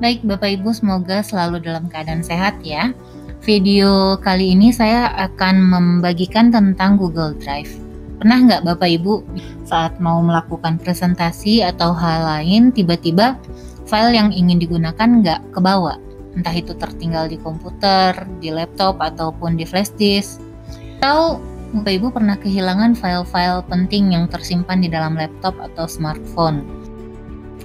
Baik Bapak Ibu, semoga selalu dalam keadaan sehat ya. Video kali ini saya akan membagikan tentang Google Drive. Pernah nggak Bapak Ibu saat mau melakukan presentasi atau hal lain, tiba-tiba file yang ingin digunakan nggak kebawa? Entah itu tertinggal di komputer, di laptop, ataupun di flash disk. Atau Bapak Ibu pernah kehilangan file-file penting yang tersimpan di dalam laptop atau smartphone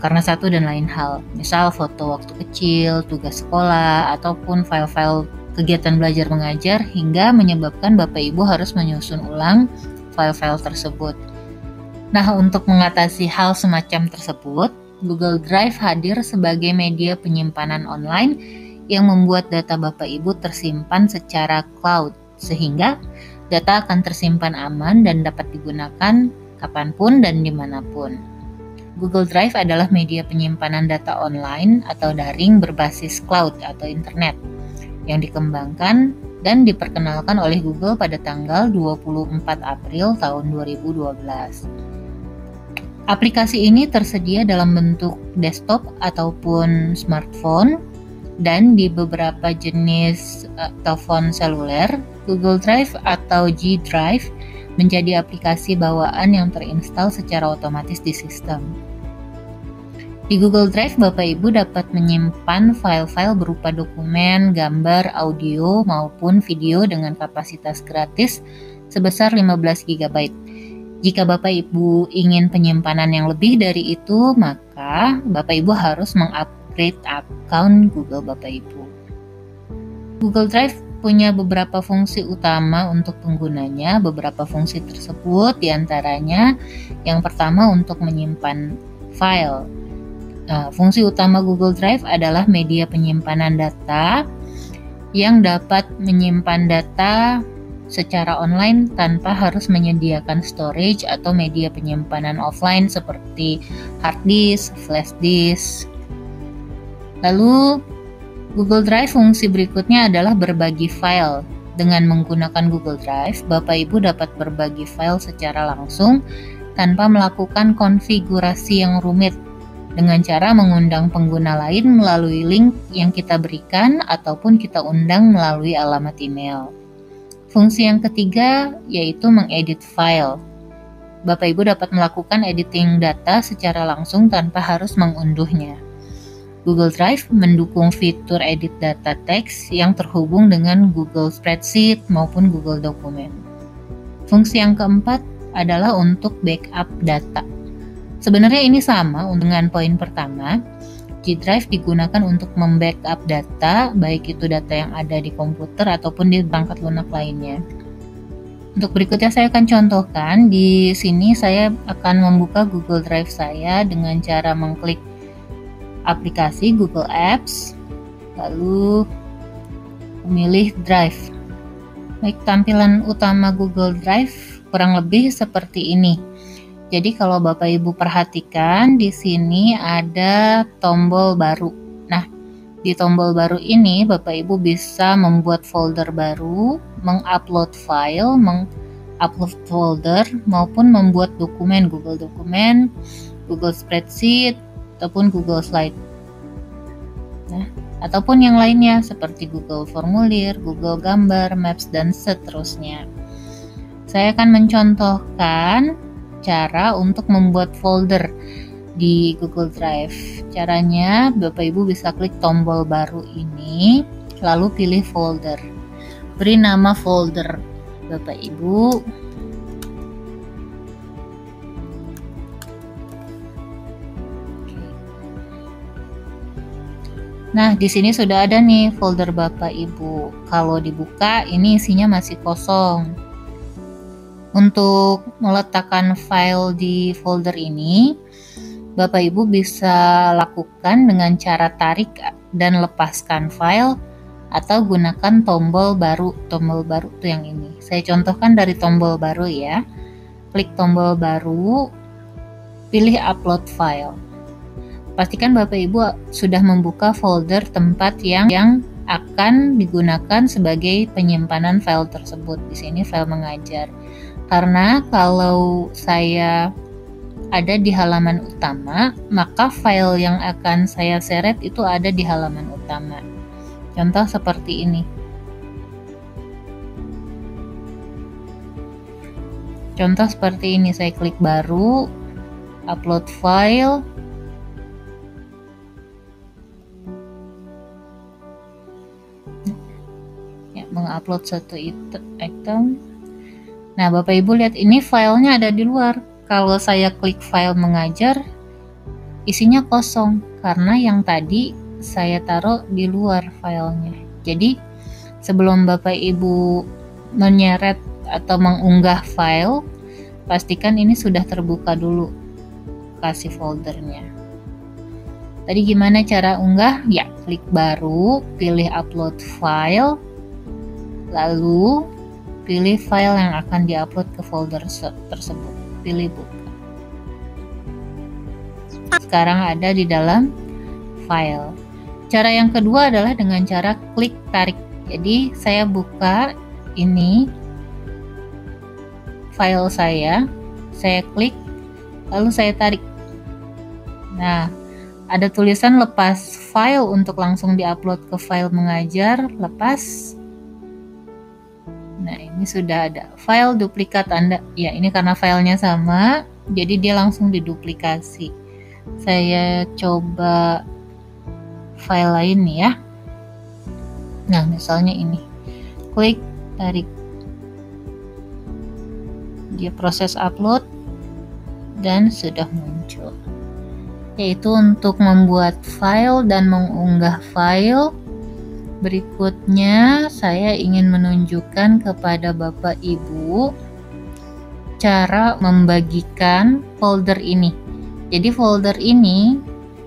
karena satu dan lain hal, misal foto waktu kecil, tugas sekolah, ataupun file-file kegiatan belajar mengajar, hingga menyebabkan Bapak Ibu harus menyusun ulang file-file tersebut. Nah, untuk mengatasi hal semacam tersebut, Google Drive hadir sebagai media penyimpanan online yang membuat data Bapak Ibu tersimpan secara cloud, sehingga data akan tersimpan aman dan dapat digunakan kapanpun dan dimanapun. Google Drive adalah media penyimpanan data online atau daring berbasis cloud atau internet yang dikembangkan dan diperkenalkan oleh Google pada tanggal 24 April tahun 2012. Aplikasi ini tersedia dalam bentuk desktop ataupun smartphone, dan di beberapa jenis telepon seluler, Google Drive atau G Drive menjadi aplikasi bawaan yang terinstal secara otomatis di sistem. Di Google Drive, Bapak Ibu dapat menyimpan file-file berupa dokumen, gambar, audio, maupun video dengan kapasitas gratis sebesar 15 GB. Jika Bapak Ibu ingin penyimpanan yang lebih dari itu, maka Bapak Ibu harus mengupgrade akun Google Bapak Ibu. Google Drive punya beberapa fungsi utama untuk penggunanya. Beberapa fungsi tersebut diantaranya yang pertama untuk menyimpan file. Fungsi utama Google Drive adalah media penyimpanan data yang dapat menyimpan data secara online tanpa harus menyediakan storage atau media penyimpanan offline seperti hard disk, flash disk. Lalu Google Drive fungsi berikutnya adalah berbagi file. Dengan menggunakan Google Drive, Bapak Ibu dapat berbagi file secara langsung tanpa melakukan konfigurasi yang rumit, dengan cara mengundang pengguna lain melalui link yang kita berikan ataupun kita undang melalui alamat email. Fungsi yang ketiga yaitu mengedit file. Bapak Ibu dapat melakukan editing data secara langsung tanpa harus mengunduhnya. Google Drive mendukung fitur edit data teks yang terhubung dengan Google Spreadsheet maupun Google Document. Fungsi yang keempat adalah untuk backup data. Sebenarnya ini sama dengan poin pertama. G Drive digunakan untuk membackup data, baik itu data yang ada di komputer ataupun di perangkat lunak lainnya. Untuk berikutnya saya akan contohkan. Di sini saya akan membuka Google Drive saya dengan cara mengklik aplikasi Google Apps, lalu memilih Drive. Baik, tampilan utama Google Drive kurang lebih seperti ini. Jadi kalau Bapak Ibu perhatikan, di sini ada tombol baru. Nah, di tombol baru ini Bapak Ibu bisa membuat folder baru, mengupload file, mengupload folder, maupun membuat dokumen, Google Dokumen, Google Spreadsheet, ataupun Google Slide. Nah, ataupun yang lainnya seperti Google Formulir, Google Gambar, Maps, dan seterusnya. Saya akan mencontohkan cara untuk membuat folder di Google Drive. Caranya, Bapak Ibu bisa klik tombol baru ini, lalu pilih folder. Beri nama folder Bapak Ibu. Nah, di sini sudah ada nih folder Bapak Ibu. Kalau dibuka, ini isinya masih kosong. Untuk meletakkan file di folder ini, Bapak Ibu bisa lakukan dengan cara tarik dan lepaskan file atau gunakan tombol baru. Tombol baru itu yang ini. Saya contohkan dari tombol baru ya. Klik tombol baru, pilih upload file. Pastikan Bapak Ibu sudah membuka folder tempat yang akan digunakan sebagai penyimpanan file tersebut. Di sini file mengajar. Karena kalau saya ada di halaman utama, maka file yang akan saya seret itu ada di halaman utama. Contoh seperti ini. Contoh seperti ini, saya klik baru, upload file. Ya, mengupload satu item. Nah, Bapak Ibu lihat ini filenya ada di luar. Kalau saya klik file mengajar, isinya kosong karena yang tadi saya taruh di luar filenya. Jadi, sebelum Bapak Ibu menyeret atau mengunggah file, pastikan ini sudah terbuka dulu, kasih foldernya. Tadi gimana cara unggah? Ya, klik baru, pilih upload file, lalu pilih file yang akan diupload ke folder tersebut. Pilih buka. Sekarang ada di dalam file. Cara yang kedua adalah dengan cara klik tarik. Jadi saya buka ini file saya klik, lalu saya tarik. Nah, ada tulisan lepas file untuk langsung diupload ke file mengajar, lepas. Nah, ini sudah ada file duplikat Anda. Ya, ini karena filenya sama, jadi dia langsung diduplikasi. Saya coba file lain nih ya. Nah, misalnya ini. Klik, tarik. Dia proses upload dan sudah muncul. Yaitu untuk membuat file dan mengunggah file. Berikutnya, saya ingin menunjukkan kepada Bapak Ibu cara membagikan folder ini. Jadi folder ini,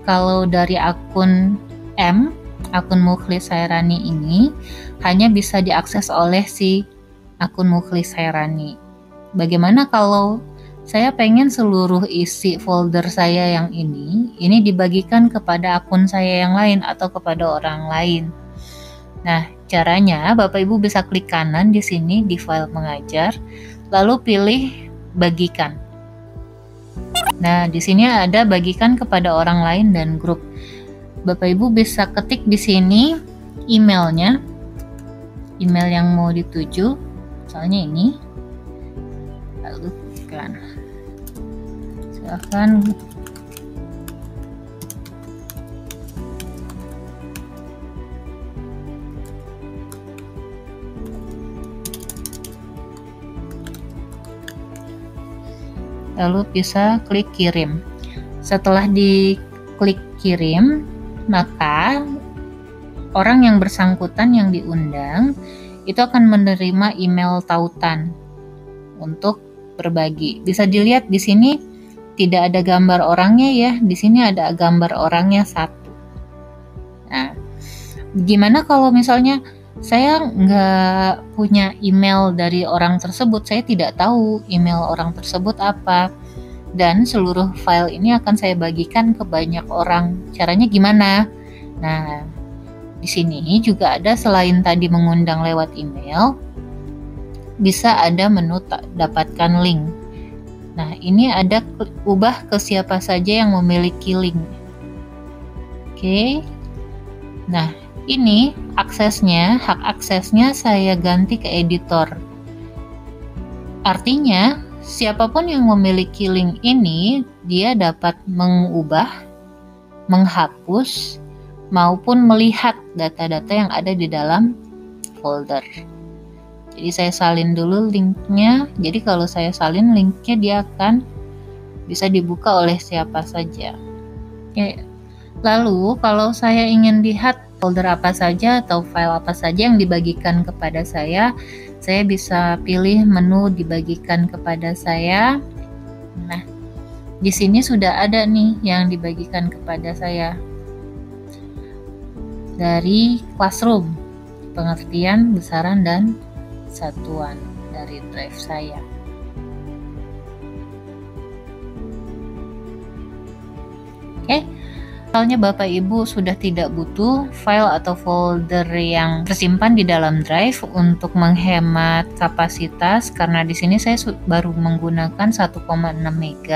kalau dari akun akun Mukhlis Hairani ini, hanya bisa diakses oleh si akun Mukhlis Hairani. Bagaimana kalau saya pengen seluruh isi folder saya yang ini dibagikan kepada akun saya yang lain atau kepada orang lain? Nah, caranya Bapak Ibu bisa klik kanan di sini di file mengajar, lalu pilih bagikan. Nah, di sini ada bagikan kepada orang lain dan grup. Bapak Ibu bisa ketik di sini emailnya, email yang mau dituju, misalnya ini. Lalu kan, silahkan lalu bisa klik kirim. Setelah diklik kirim, maka orang yang bersangkutan yang diundang itu akan menerima email tautan untuk berbagi. Bisa dilihat di sini tidak ada gambar orangnya ya, di sini ada gambar orangnya satu. Nah, gimana kalau misalnya saya nggak punya email dari orang tersebut, saya tidak tahu email orang tersebut apa, dan seluruh file ini akan saya bagikan ke banyak orang. Caranya gimana? Nah, di sini juga ada selain tadi mengundang lewat email, bisa ada menu dapatkan link. Nah, ini ada ubah ke siapa saja yang memiliki link. Oke. Nah, ini hak aksesnya saya ganti ke editor. Artinya, siapapun yang memiliki link ini, dia dapat mengubah, menghapus, maupun melihat data-data yang ada di dalam folder. Jadi saya salin dulu linknya. Jadi kalau saya salin linknya, dia akan bisa dibuka oleh siapa saja. Oke. Lalu kalau saya ingin lihat folder apa saja atau file apa saja yang dibagikan kepada saya bisa pilih menu dibagikan kepada saya. Nah, di sini sudah ada nih yang dibagikan kepada saya dari Classroom, pengertian, besaran, dan satuan dari drive saya. Oke. Misalnya Bapak Ibu sudah tidak butuh file atau folder yang tersimpan di dalam drive untuk menghemat kapasitas, karena di sini saya baru menggunakan 1,6 MB.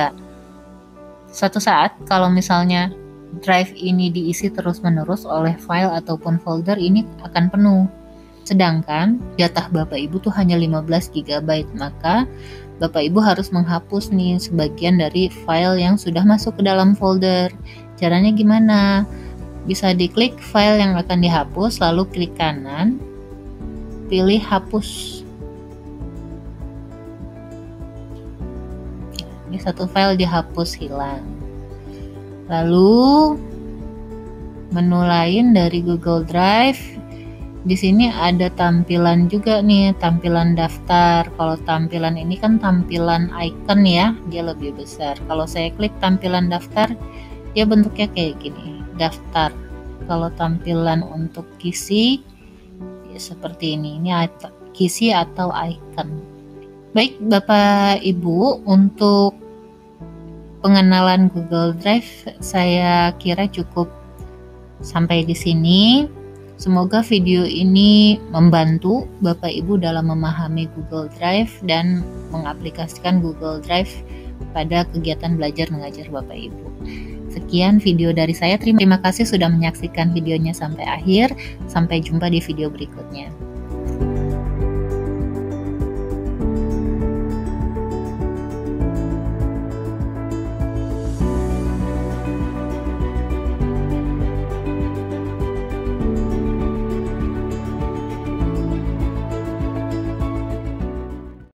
Suatu saat kalau misalnya drive ini diisi terus-menerus oleh file ataupun folder, ini akan penuh. Sedangkan jatah Bapak Ibu tuh hanya 15 GB, maka Bapak Ibu harus menghapus nih sebagian dari file yang sudah masuk ke dalam folder. Caranya gimana? Bisa diklik file yang akan dihapus, lalu klik kanan, pilih hapus. Ini satu file dihapus hilang. Lalu menu lain dari Google Drive. Di sini ada tampilan juga nih, tampilan daftar. Kalau tampilan ini kan tampilan icon ya, dia lebih besar. Kalau saya klik tampilan daftar, dia bentuknya kayak gini, daftar. Kalau tampilan untuk kisi ya seperti ini kisi atau icon. Baik Bapak Ibu, untuk pengenalan Google Drive saya kira cukup sampai di sini. Semoga video ini membantu Bapak Ibu dalam memahami Google Drive dan mengaplikasikan Google Drive pada kegiatan belajar mengajar Bapak Ibu. Sekian video dari saya. Terima kasih sudah menyaksikan videonya sampai akhir. Sampai jumpa di video berikutnya.